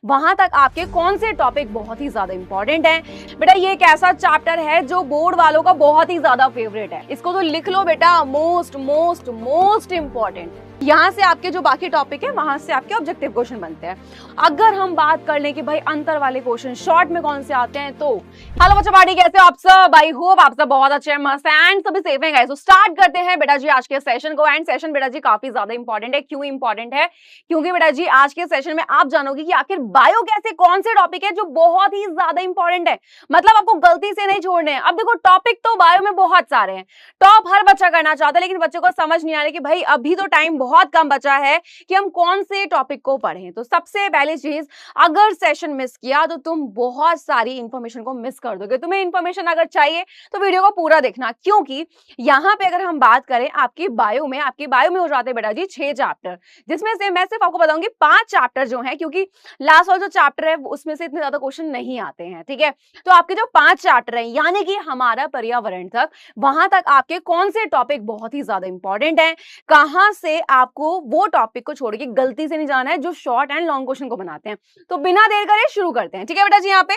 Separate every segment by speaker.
Speaker 1: वहां तक आपके कौन से टॉपिक बहुत ही ज्यादा इंपॉर्टेंट है। बेटा ये एक ऐसा चैप्टर है जो बोर्ड वालों का बहुत ही ज्यादा फेवरेट है, इसको तो लिख लो बेटा, मोस्ट मोस्ट मोस्ट इंपॉर्टेंट। यहाँ से आपके जो बाकी टॉपिक है वहां से आपके ऑब्जेक्टिव क्वेश्चन बनते हैं। अगर हम बात कर लें कि भाई अंतर वाले क्वेश्चन शॉर्ट में कौन से आते हैं, तो हेलो बच्चा पार्टी, कैसे हो आप सब? आई होप आप सब बहुत अच्छे हैं, मस्त एंड सभी सेफ हैं गाइस। तो स्टार्ट करते हैं बेटा जी आज के सेशन को। एंड सेशन बेटा जी काफी ज्यादा इंपॉर्टेंट है। क्यों इंपॉर्टेंट है? क्योंकि बेटा जी आज के सेशन में आप जानोगे कि आखिर बायो कैसे कौन से टॉपिक है जो बहुत ही ज्यादा इंपॉर्टेंट है, मतलब आपको गलती से नहीं छोड़ने हैं। अब देखो टॉपिक तो बायो में बहुत सारे हैं, टॉप हर बच्चा करना चाहता है, लेकिन बच्चे को समझ नहीं आ रहा कि भाई अभी तो टाइम बहुत कम बचा है कि हम कौन से टॉपिक को पढ़ें। तो सबसे पहली चीज, अगर सेशन मिस किया तो तुम बहुत सारी इंफॉर्मेशन को मिस कर दोगे। तुम्हें इंफॉर्मेशन अगर चाहिए तो वीडियो को पूरा देखना, क्योंकि यहाँ पे अगर हम बात करें आपकी बायो में हो जाते हैं बेटा जी 6 चैप्टर, जिसमें से मैं सिर्फ आपको बताऊंगी 5 चैप्टर जो हैं, क्योंकि लास्ट वाला जो चैप्टर है उसमें से इतने ज्यादा क्वेश्चन नहीं आते हैं। ठीक है, तो आपके जो 5 चैप्टर हैं यानी कि हमारा पर्यावरण तक, वहां तक आपके कौन से टॉपिक बहुत ही ज्यादा इंपॉर्टेंट है, कहां से आपको वो टॉपिक को छोड़ के गलती से नहीं जाना है जो शॉर्ट एंड लॉन्ग क्वेश्चन को बनाते हैं। तो बिना देर करे शुरू करते हैं। ठीक है बेटा जी, यहाँ पे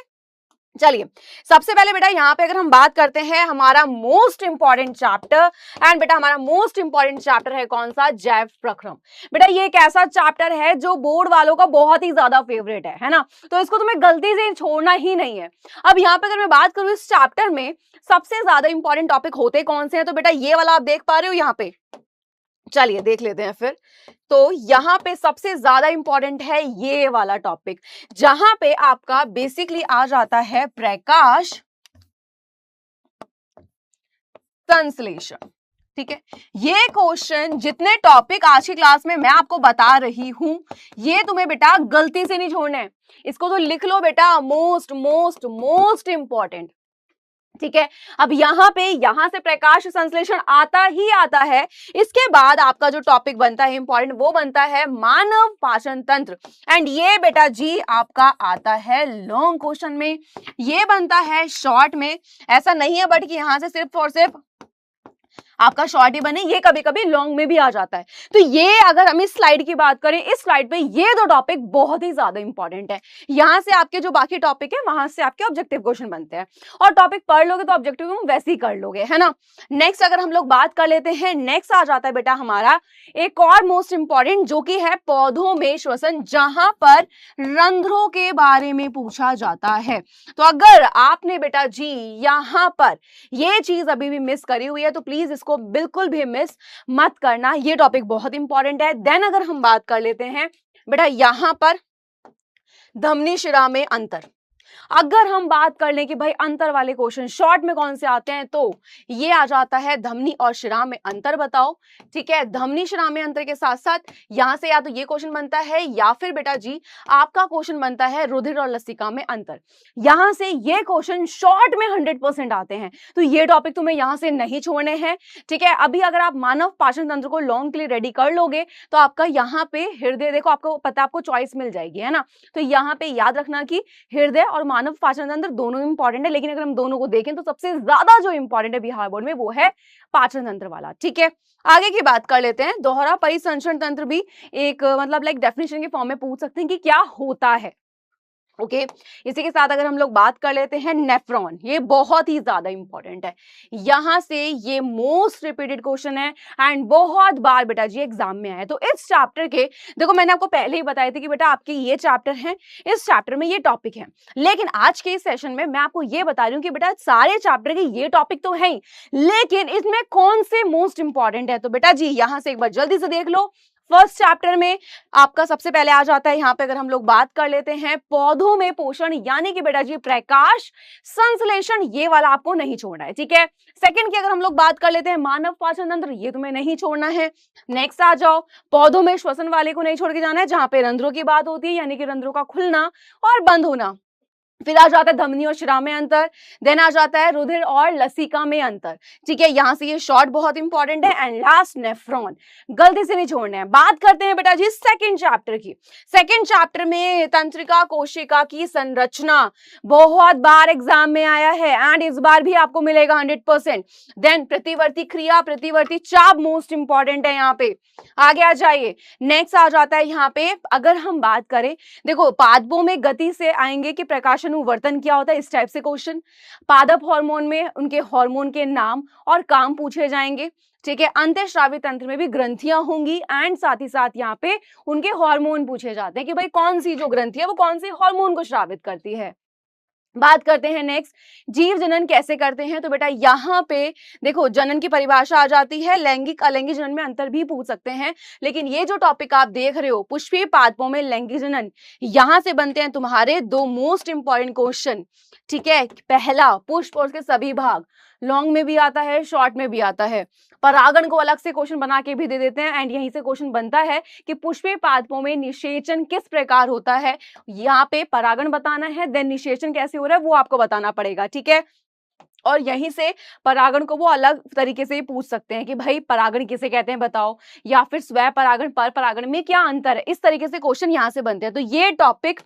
Speaker 1: चलिए सबसे पहले बेटा यहाँ पे अगर हम बात करते हैं हमारा मोस्ट इंपॉर्टेंट चैप्टर, एंड बेटा हमारा मोस्ट इंपॉर्टेंट चैप्टर है कौन सा? जैव प्रक्रम। बेटा ये एक ऐसा चैप्टर है जो बोर्ड वालों का बहुत ही ज्यादा फेवरेट है ना, तो इसको तुम्हें गलती से छोड़ना ही नहीं है। अब यहाँ पे अगर मैं बात करूं इस चैप्टर में सबसे ज्यादा इंपॉर्टेंट टॉपिक होते कौन से हैं, तो बेटा ये वाला आप देख पा रहे हो यहाँ पे, चलिए देख लेते हैं फिर। तो यहां पे सबसे ज्यादा इंपॉर्टेंट है ये वाला टॉपिक, जहां पे आपका बेसिकली आ जाता है प्रकाश संश्लेषण। ठीक है, ये क्वेश्चन जितने टॉपिक आज की क्लास में मैं आपको बता रही हूं, ये तुम्हें बेटा गलती से नहीं छोड़ना है। इसको तो लिख लो बेटा, मोस्ट मोस्ट मोस्ट इंपॉर्टेंट। ठीक है, अब यहां से प्रकाश संश्लेषण आता ही आता है। इसके बाद आपका जो टॉपिक बनता है इंपॉर्टेंट, वो बनता है मानव पाचन तंत्र। एंड ये बेटा जी आपका आता है लॉन्ग क्वेश्चन में, ये बनता है शॉर्ट में। ऐसा नहीं है बट कि यहां से सिर्फ और सिर्फ आपका शॉर्ट ही बने, ये कभी कभी लॉन्ग में भी आ जाता है। तो ये अगर हम इस स्लाइड की बात करें, इस स्लाइड पे ये दो टॉपिक बहुत ही ज्यादा इंपॉर्टेंट है। यहां से आपके जो बाकी टॉपिक है वहां से आपके ऑब्जेक्टिव क्वेश्चन बनते हैं, और टॉपिक पढ़ लोगे तो ऑब्जेक्टिव वैसे ही कर लोगे, है ना। नेक्स्ट अगर हम लोग बात कर लेते हैं, नेक्स्ट आ जाता है बेटा हमारा एक और मोस्ट इंपॉर्टेंट, जो कि है पौधों में श्वसन, जहां पर रंध्रों के बारे में पूछा जाता है। तो अगर आपने बेटा जी यहां पर ये चीज अभी भी मिस करी हुई है तो प्लीज इसको बिल्कुल भी मिस मत करना, ये टॉपिक बहुत इंपॉर्टेंट है। देन अगर हम बात कर लेते हैं बेटा यहां पर धमनी शिरा में अंतर, अगर हम बात कर लें कि भाई अंतर वाले क्वेश्चन शॉर्ट में कौन से आते हैं, तो ये आ जाता है धमनी और शिरा में अंतर बताओ। ठीक है, धमनी शिरा में अंतर के साथ साथ यहां से या तो ये क्वेश्चन बनता है या फिर बेटा जी आपका क्वेश्चन बनता है रुधिर और लसिका में अंतर। यहां से ये क्वेश्चन शॉर्ट में 100% आते हैं, तो ये टॉपिक तुम्हें यहां से नहीं छोड़ने हैं। ठीक है, अभी अगर आप मानव पाचन तंत्र को लॉन्ग के लिए रेडी कर लोगे तो आपका यहाँ पे हृदय, देखो आपको पता है, आपको चॉइस मिल जाएगी, है ना। तो यहाँ पे याद रखना कि हृदय और मानव पाचन तंत्र दोनों इंपॉर्टेंट है, लेकिन अगर हम दोनों को देखें तो सबसे ज्यादा जो इंपॉर्टेंट है बिहार बोर्ड में वो है पाचन तंत्र वाला। ठीक है, आगे की बात कर लेते हैं। दोहरा परिसंचरण तंत्र भी एक मतलब लाइक डेफिनेशन के फॉर्म में पूछ सकते हैं कि क्या होता है। ओके इसी के साथ अगर हम लोग बात कर लेते हैं नेफ्रॉन, ये बहुत ही ज्यादा इंपॉर्टेंट है। यहां से ये मोस्ट रिपीटेड क्वेश्चन है एंड बहुत बार बेटा जी एग्जाम में आया। तो इस चैप्टर के, देखो मैंने आपको पहले ही बताया था कि बेटा आपके ये चैप्टर है, इस चैप्टर में ये टॉपिक है, लेकिन आज के इस सेशन में मैं आपको ये बता रही हूँ कि बेटा सारे चैप्टर के ये टॉपिक तो है ही, लेकिन इसमें कौन से मोस्ट इंपॉर्टेंट है। तो बेटा जी यहां से एक बार जल्दी से देख लो। फर्स्ट चैप्टर में आपका सबसे पहले आ जाता है, यहाँ पे अगर हम लोग बात कर लेते हैं पौधों में पोषण, यानी कि बेटा जी प्रकाश संश्लेषण, ये वाला आपको नहीं छोड़ना है। ठीक है, सेकंड की अगर हम लोग बात कर लेते हैं मानव पाचन तंत्र, ये तुम्हें नहीं छोड़ना है। नेक्स्ट आ जाओ पौधों में श्वसन वाले को नहीं छोड़ के जाना है, जहां पे रंध्रों की बात होती है, यानी कि रंध्रों का खुलना और बंद होना। फिर आ जाता है धमनी और शिरा में अंतर, देन आ जाता है रुधिर और लसिका में अंतर। ठीक है, यहां से ये शॉर्ट बहुत इंपॉर्टेंट है। एंड लास्ट नेफ्रॉन, गलती से नहीं छोड़ना है। बात करते हैं बेटा जी सेकंड चैप्टर की। सेकंड चैप्टर में तंत्रिका कोशिका की संरचना बहुत बार एग्जाम में आया है एंड इस बार भी आपको मिलेगा 100%। देन प्रतिवर्ती क्रिया, प्रतिवर्ती चाप मोस्ट इंपॉर्टेंट है यहाँ पे। आगे आ जाइए, नेक्स्ट आ जाता है यहाँ पे, अगर हम बात करें, देखो पादपों में गति से आएंगे कि प्रकाशानुवर्तन क्या होता है, इस टाइप से क्वेश्चन। पादप हार्मोन में उनके हार्मोन के नाम और काम पूछे जाएंगे। ठीक है, अंतःस्रावी तंत्र में भी ग्रंथियां होंगी एंड साथ ही साथ यहाँ पे उनके हार्मोन पूछे जाते हैं कि भाई कौन सी जो ग्रंथि है वो कौन सी हार्मोन को स्रावित करती है। बात करते हैं नेक्स्ट, जीव जनन कैसे करते हैं। तो बेटा यहाँ पे देखो जनन की परिभाषा आ जाती है, लैंगिक अलैंगिक जनन में अंतर भी पूछ सकते हैं, लेकिन ये जो टॉपिक आप देख रहे हो पुष्पीय पादपों में लैंगिक जनन, यहां से बनते हैं तुम्हारे दो मोस्ट इंपॉर्टेंट क्वेश्चन। ठीक है, पहला पुष्प और उसके सभी भाग, लॉन्ग में भी आता है शॉर्ट में भी आता है। परागण को अलग से क्वेश्चन बना के भी दे देते हैं एंड यहीं से क्वेश्चन बनता है कि पुष्पीय पादपों में निषेचन किस प्रकार होता है। यहाँ पे परागण बताना है, देन निषेचन कैसे हो रहा है वो आपको बताना पड़ेगा। ठीक है, और यहीं से परागण को वो अलग तरीके से पूछ सकते हैं कि भाई परागण किसे कहते हैं बताओ, या फिर स्व परागण पर परागण में क्या अंतर है। इस तरीके से क्वेश्चन यहाँ से बनते हैं। तो ये टॉपिक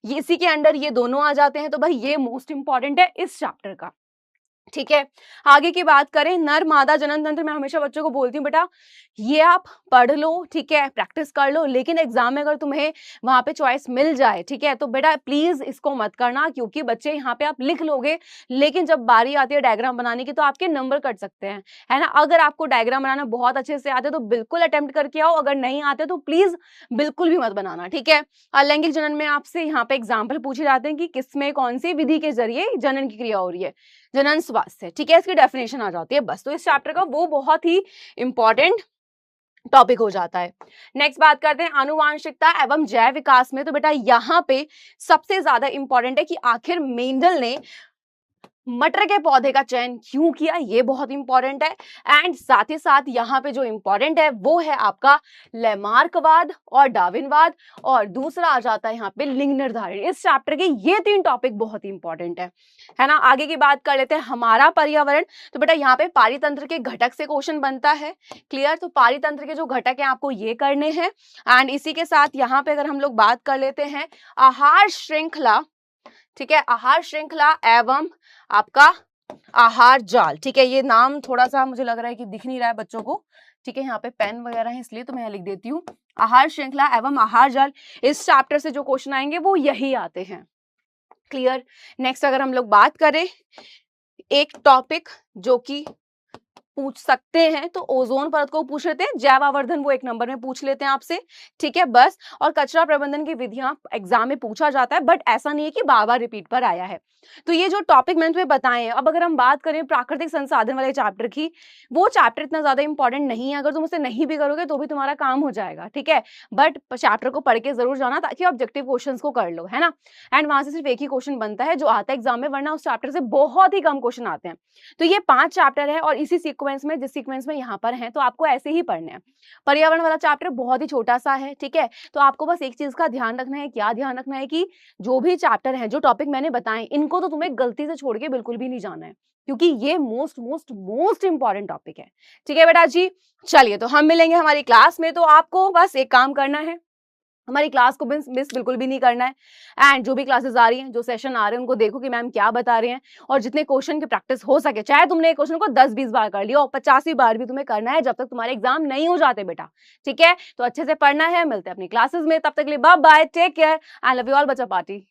Speaker 1: इसी के अंडर ये दोनों आ जाते हैं। तो भाई ये मोस्ट इंपॉर्टेंट है इस चैप्टर का। ठीक है, आगे की बात करें, नर मादा जनन तंत्र, मैं हमेशा बच्चों को बोलती हूँ बेटा ये आप पढ़ लो, ठीक है, प्रैक्टिस कर लो, लेकिन एग्जाम में अगर तुम्हें वहां पे चॉइस मिल जाए, ठीक है, तो बेटा प्लीज इसको मत करना, क्योंकि बच्चे यहाँ पे आप लिख लोगे लेकिन जब बारी आती है डायग्राम बनाने की तो आपके नंबर कट सकते हैं, है ना। अगर आपको डायग्राम बनाना बहुत अच्छे से आते तो बिल्कुल अटेम्प्ट करके आओ, अगर नहीं आते तो प्लीज बिल्कुल भी मत बनाना। ठीक है, अलैंगिक जनन में आपसे यहाँ पे एग्जाम्पल पूछे जाते हैं कि किसमें कौन सी विधि के जरिए जनन की क्रिया हो रही है, जनन स्वास्थ्य। ठीक है, इसकी डेफिनेशन आ जाती है बस। तो इस चैप्टर का वो बहुत ही इंपॉर्टेंट टॉपिक हो जाता है। नेक्स्ट बात करते हैं आनुवांशिकता एवं जैव विकास में। तो बेटा यहाँ पे सबसे ज्यादा इंपॉर्टेंट है कि आखिर मेंडल ने मटर के पौधे का चयन क्यों किया, ये बहुत इंपॉर्टेंट है। एंड साथ ही साथ यहाँ पे जो इंपॉर्टेंट है वो है आपका लैमार्कवाद और डार्विनवाद, और दूसरा आ जाता है यहाँ पे लिंग निर्धारण। इस चैप्टर के ये तीन टॉपिक बहुत इंपॉर्टेंट है ना। आगे की बात कर लेते हैं हमारा पर्यावरण। तो बेटा यहाँ पे पारितंत्र के घटक से क्वेश्चन बनता है, क्लियर। तो पारितंत्र के जो घटक है आपको ये करने हैं। एंड इसी के साथ यहाँ पे अगर हम लोग बात कर लेते हैं आहार श्रृंखला, ठीक है, आहार श्रृंखला एवं आपका आहार जाल। ठीक है, ये नाम थोड़ा सा मुझे लग रहा है कि दिख नहीं रहा है बच्चों को। ठीक है, यहाँ पे पेन वगैरह है इसलिए तो मैं लिख देती हूँ आहार श्रृंखला एवं आहार जाल। इस चैप्टर से जो क्वेश्चन आएंगे वो यही आते हैं, क्लियर। नेक्स्ट अगर हम लोग बात करें एक टॉपिक जो कि पूछ सकते हैं तो ओजोन परत को पूछ लेते हैं, जैव आवर्धन वो एक नंबर में पूछ लेते हैं आपसे। ठीक है, बस। और कचरा प्रबंधन की विधियां एग्जाम में पूछा जाता है, बट ऐसा नहीं है कि बार बार रिपीट पर आया है। तो ये जो टॉपिक मैंने तुम्हें बताए हैं, अब अगर हम बात करें प्राकृतिक संसाधन वाले चैप्टर की, वो चैप्टर इतना ज्यादा इंपॉर्टेंट नहीं है, अगर तुम उसे नहीं भी करोगे तो भी तुम्हारा काम हो जाएगा। ठीक है, बट चैप्टर को पढ़ के जरूर जाना ताकि ऑब्जेक्टिव क्वेश्चन को कर लो, है ना। एंड वहां से सिर्फ एक ही क्वेश्चन बनता है जो आता है एग्जाम में, वरना उस चैप्टर से बहुत ही कम क्वेश्चन आते हैं। तो ये 5 चैप्टर है और इसी सीक्वेंस में, जिस सीक्वेंस में यहाँ पर है, तो आपको ऐसे ही पढ़ने हैं। पर्यावरण वाला चैप्टर बहुत ही छोटा सा है, ठीक है, तो आपको बस एक चीज का ध्यान रखना है। क्या ध्यान रखना है कि जो भी चैप्टर है, जो टॉपिक मैंने बताए, इनको तो तुम्हें गलती से छोड़ के बिल्कुल भी नहीं जाना है, क्योंकि ये most most most important topic है। ठीक है बेटा जी, चलिए तो हम मिलेंगे हमारी क्लास में। तो आपको बस एक काम करना है, हमारी क्लास को मिस बिल्कुल भी नहीं करना है। एंड जो भी क्लासेस आ रही हैं, जो सेशन आ रहे हैं, उनको देखो कि मैम क्या बता रहे हैं, और जितने क्वेश्चन की प्रैक्टिस हो सके, चाहे तुमने एक क्वेश्चन को 10-20 बार कर लिया और 85 बार भी तुम्हें करना है, जब तक तुम्हारे एग्जाम नहीं हो जाते बेटा। ठीक है, तो अच्छे से पढ़ना है। मिलते हैं अपनी क्लासेस में, तब तक के लिए bye bye, take care, I love you all बच्चा पार्टी।